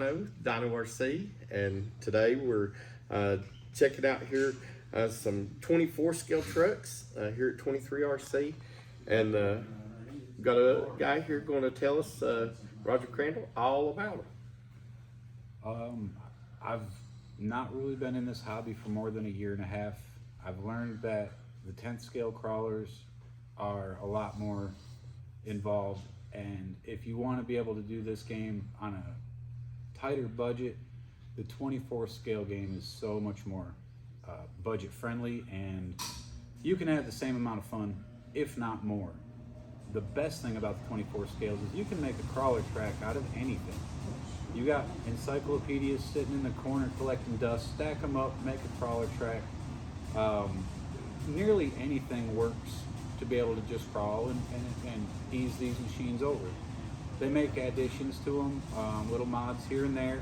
Dino, DinoRC, and today we're checking out here some 24 scale trucks here at 23RC, and we've got a guy here going to tell us, Roger Crandall, all about them. I've not really been in this hobby for more than a year and a half. I've learned that the 10th scale crawlers are a lot more involved, and if you want to be able to do this game on a tighter budget, the 24 scale game is so much more budget friendly, and you can have the same amount of fun, if not more. The best thing about the 24 scales is you can make a crawler track out of anything. You got encyclopedias sitting in the corner collecting dust, stack them up, make a crawler track. Nearly anything works to be able to just crawl and ease these machines over. They make additions to them, little mods here and there.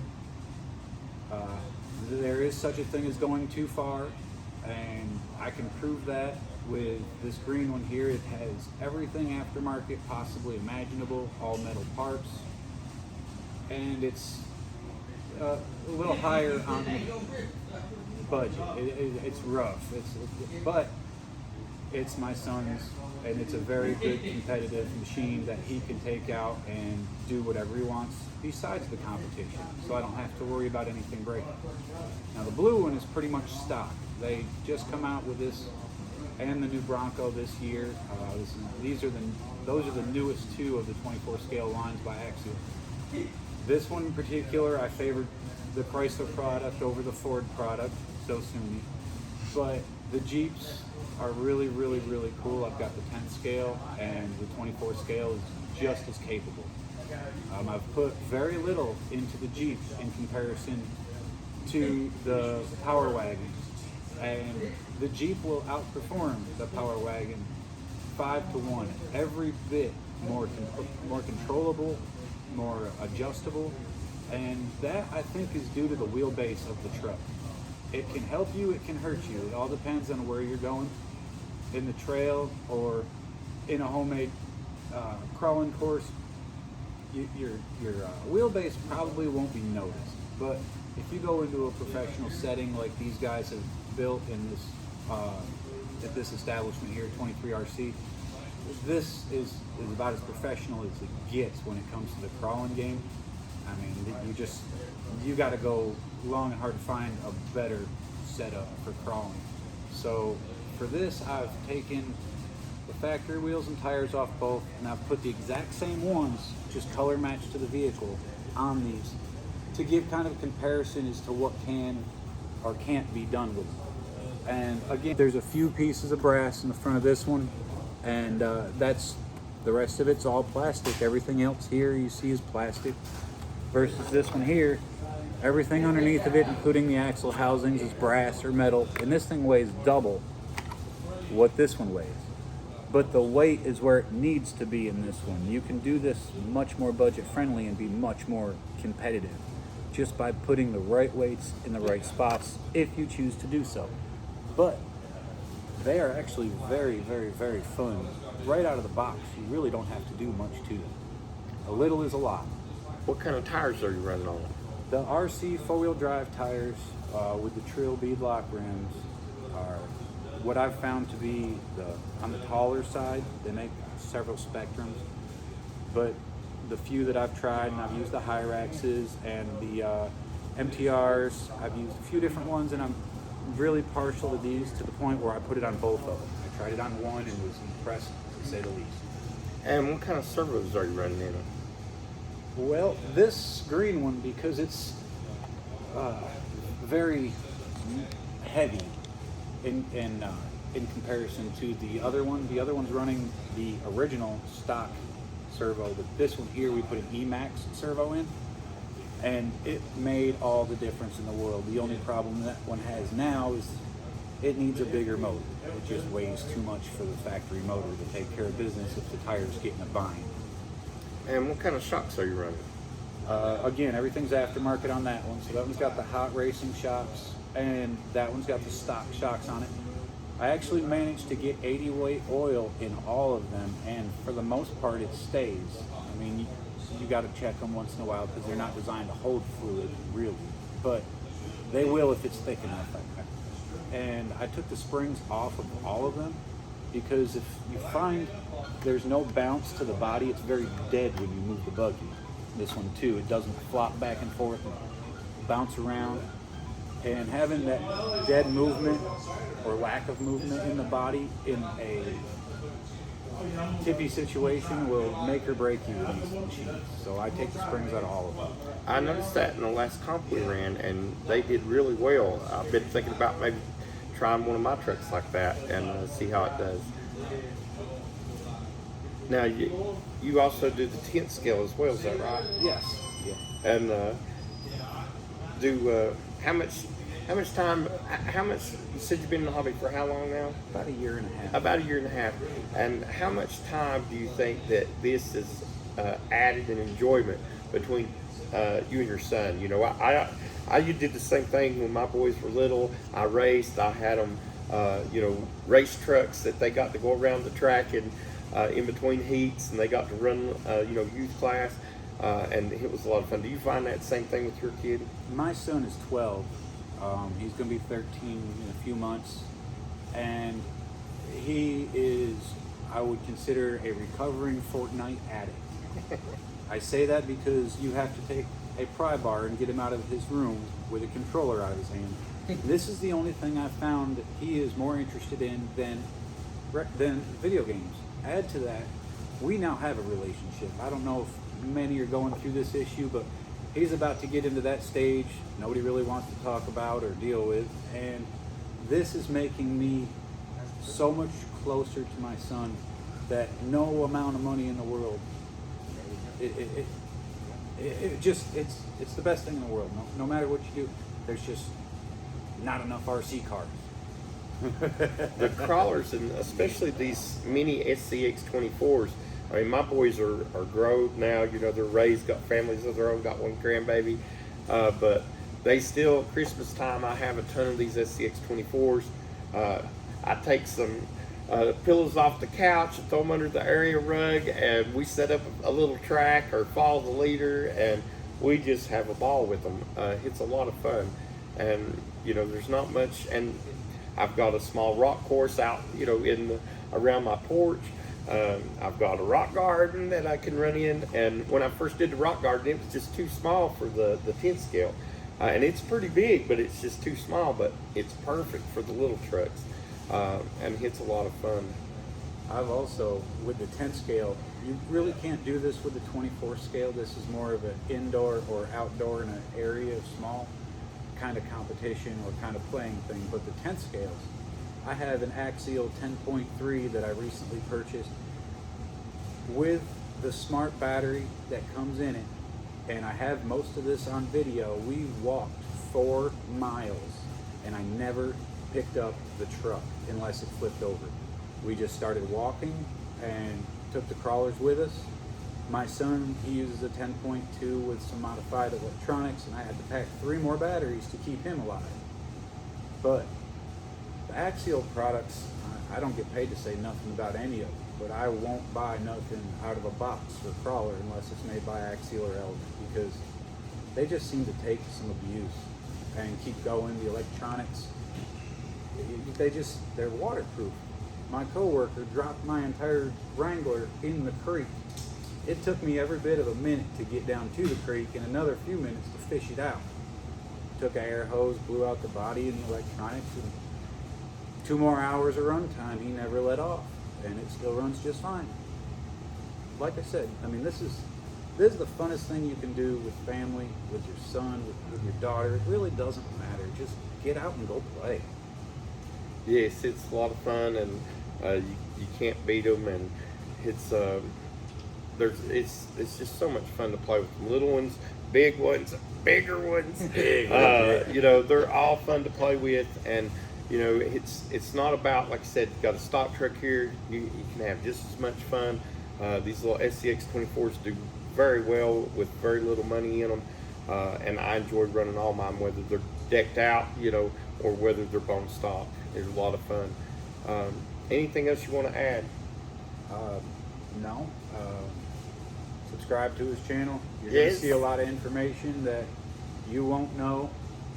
There is such a thing as going too far, and I can prove that with this green one here. It has everything aftermarket possibly imaginable, all metal parts, and it's a little higher on the budget. It's rough, but it's my son's, and it's a very good competitive machine that he can take out and do whatever he wants besides the competition, so I don't have to worry about anything breaking. Now the blue one is pretty much stock. They just come out with this and the new Bronco this year. Those are the newest two of the 24 scale lines by Axial. This one in particular, I favored the Chrysler product over the Ford product, so soon. But the Jeeps are really, really, really cool. I've got the 10 scale, and the 24 scale is just as capable. I've put very little into the Jeep in comparison to the Power Wagon, and the Jeep will outperform the Power Wagon 5-to-1. Every bit more controllable, more adjustable, and that I think is due to the wheelbase of the truck. It can help you, it can hurt you. It all depends on where you're going, in the trail or in a homemade crawling course. Your wheelbase probably won't be noticed, but if you go into a professional setting like these guys have built in this at this establishment here at 23RC, this is about as professional as it gets when it comes to the crawling game. I mean, you got to go long and hard to find a better setup for crawling. So for this, I've taken the factory wheels and tires off both, and I've put the exact same ones, just color matched to the vehicle, on these to give kind of a comparison as to what can or can't be done with them. And again, there's a few pieces of brass in the front of this one, and that's the rest of it's all plastic. Everything else here you see is plastic, versus this one here, everything underneath of it, including the axle housings, is brass or metal, and this thing weighs double what this one weighs. But the weight is where it needs to be in this one. You can do this much more budget friendly and be much more competitive just by putting the right weights in the right spots if you choose to do so. But they are actually very, very, very fun. Right out of the box, you really don't have to do much to them. A little is a lot. What kind of tires are you running on? The RC four-wheel drive tires with the Trill beadlock rims are what I've found to be on the taller side. They make several Spektrums, but the few that I've tried, and I've used the Hyraxes and the MTRs, I've used a few different ones, and I'm really partial to these to the point where I put it on both of them. I tried it on one and was impressed, to say the least. And what kind of servos are you running in? Well, this green one, because it's very heavy in comparison to the other one. The other one's running the original stock servo, but this one here we put an Emax servo in, and it made all the difference in the world. The only problem that one has now is it needs a bigger motor. It just weighs too much for the factory motor to take care of business if the tires get in a bind. And what kind of shocks are you running? Again, everything's aftermarket on that one. So that one's got the hot racing shocks, and that one's got the stock shocks on it. I actually managed to get 80 weight oil in all of them, and for the most part it stays. I mean, you got to check them once in a while because they're not designed to hold fluid, really. But they will if it's thick enough. And I took the springs off of all of them because if you find there's no bounce to the body, it's very dead when you move the buggy. This one too, it doesn't flop back and forth and bounce around. And having that dead movement or lack of movement in the body in a tippy situation will make or break you in these machines. So I take the springs out of all of them. I noticed that in the last comp we ran, and they did really well. I've been thinking about maybe trying one of my trucks like that and see how it does. Now, you also do the 10th scale as well, is that right? Yes. Yeah. And how much time, you said you've been in the hobby for how long now? About a year and a half. About a year and a half. And how much time do you think that this has added in enjoyment between you and your son? You know, I did the same thing when my boys were little. I raced. I had them, race trucks that they got to go around the track and in between heats, and they got to run, youth class, and it was a lot of fun. Do you find that same thing with your kid? My son is 12. He's going to be 13 in a few months, and he is, I would consider, a recovering Fortnite addict. I say that because you have to take a pry bar and get him out of his room with a controller out of his hand. This is the only thing I've found that he is more interested in than video games. Add to that, we now have a relationship. I don't know if many are going through this issue, but he's about to get into that stage nobody really wants to talk about or deal with, and this is making me so much closer to my son that no amount of money in the world, it's the best thing in the world. No matter what you do, there's just not enough RC cars. The crawlers, and especially these mini SCX24s, I mean, my boys are grown now, they're raised, got families of their own, got one grandbaby, but they still, Christmas time, I have a ton of these SCX24s. I take some pillows off the couch and throw them under the area rug, and we set up a little track or follow the leader, and we just have a ball with them. It's a lot of fun, and there's not much, and I've got a small rock course out, around my porch. I've got a rock garden that I can run in, and when I first did the rock garden, it was just too small for the 10th scale, and it's pretty big, but it's just too small. But it's perfect for the little trucks, and it's a lot of fun. I've also, with the 10th scale, you really can't do this with the 24 scale. This is more of an indoor or outdoor in an area of small kind of competition or kind of playing thing. But the 10th scales, I have an Axial 10.3 that I recently purchased with the smart battery that comes in it, and I have most of this on video. We walked 4 miles and I never picked up the truck unless it flipped over. We just started walking and took the crawlers with us. My son, he uses a 10.2 with some modified electronics, and I had to pack 3 more batteries to keep him alive. But the Axial products, I don't get paid to say nothing about any of them, but I won't buy nothing out of a box for crawler unless it's made by Axial or Element, because they just seem to take some abuse and keep going. The electronics, they're waterproof. My coworker dropped my entire Wrangler in the creek. It took me every bit of a minute to get down to the creek and another few minutes to fish it out. Took an air hose, blew out the body and the electronics, and 2 more hours of runtime, he never let off, and it still runs just fine. Like I said, I mean, this is the funnest thing you can do with family, with your son, with your daughter. It really doesn't matter. Just get out and go play. Yes, it's a lot of fun, and you can't beat them, and it's just so much fun to play with them. Little ones, big ones, bigger ones. They're all fun to play with, and it's not about, like I said, you got a stock truck here, you can have just as much fun. These little SCX24s do very well with very little money in them, and I enjoy running all mine, whether they're decked out, or whether they're bone stock. It's a lot of fun. Anything else you want to add? No. Subscribe to his channel. You're Yes. going to see a lot of information that you won't know.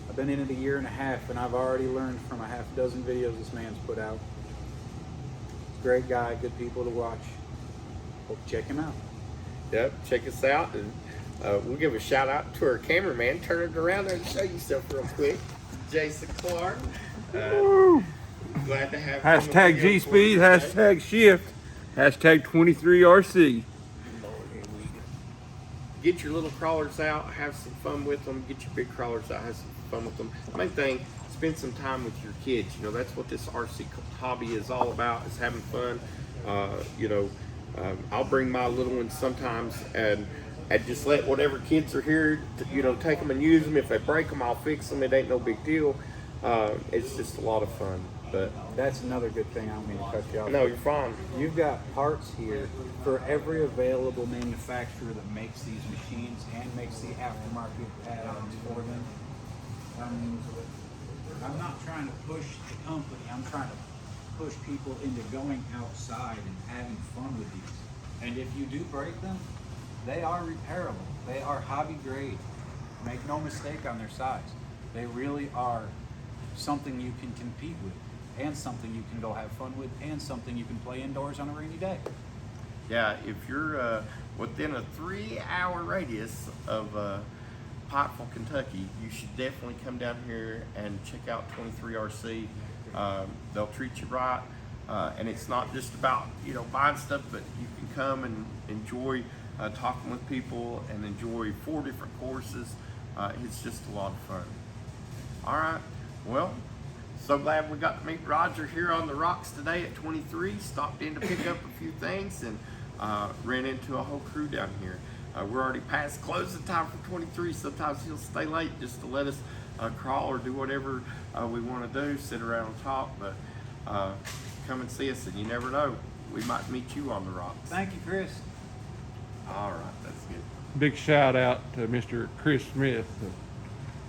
I've been in it a year and a half, and I've already learned from a half dozen videos this man's put out. Great guy, good people to watch. Hope you check him out. Yep, check us out, and we'll give a shout out to our cameraman. Turn it around there and show yourself real quick. Jason Clark. Glad to have him Hashtag on the video G-Speed, for us today. hashtag shift, hashtag 23RC. Get your little crawlers out, have some fun with them. Get your big crawlers out, have some fun with them. The main thing, spend some time with your kids. You know, that's what this RC hobby is all about, is having fun. I'll bring my little ones sometimes and just let whatever kids are here, take them and use them. If they break them, I'll fix them. It ain't no big deal. It's just a lot of fun. But That's another good thing. I don't mean to cut you off. no, you're fine. You've got parts here for every available manufacturer that makes these machines and makes the aftermarket add-ons for them. I'm not trying to push the company. I'm trying to push people into going outside and having fun with these. And if you do break them, they are repairable. They are hobby grade. Make no mistake on their size. They really are something you can compete with, and something you can go have fun with, and something you can play indoors on a rainy day. Yeah, if you're within a 3-hour radius of Pikeville, Kentucky, you should definitely come down here and check out 23RC. They'll treat you right, and it's not just about buying stuff, but you can come and enjoy talking with people and enjoy 4 different courses. It's just a lot of fun. All right, well, so glad we got to meet Roger here on the rocks today at 23. Stopped in to pick up a few things and ran into a whole crew down here. We're already past closing time for 23. Sometimes he'll stay late just to let us crawl or do whatever we want to do, sit around and talk. But come and see us, and you never know, we might meet you on the rocks. Thank you, Chris. All right, that's good. Big shout out to Mr. Chris Smith,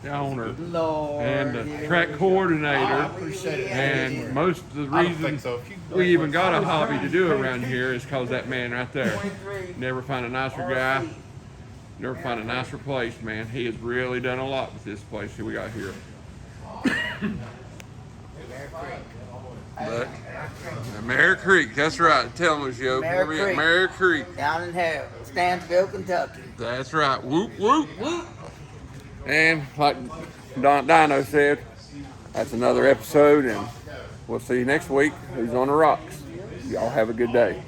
the owner Lord, and the yeah. track I coordinator. appreciate it. And most of the I don't think reason so. If you we even got a hobby to do around here is because that man right there. Never find a nicer guy, never find a nicer place, man. He has really done a lot with this place that we got here. But Mare Creek, that's right. Tell us, yo. Mare We're at Creek. Mare Creek. Down in here, Stansville, Kentucky. That's right. Whoop, whoop, whoop. And like Dino said, that's another episode, and we'll see you next week. Who's on the rocks? Y'all have a good day.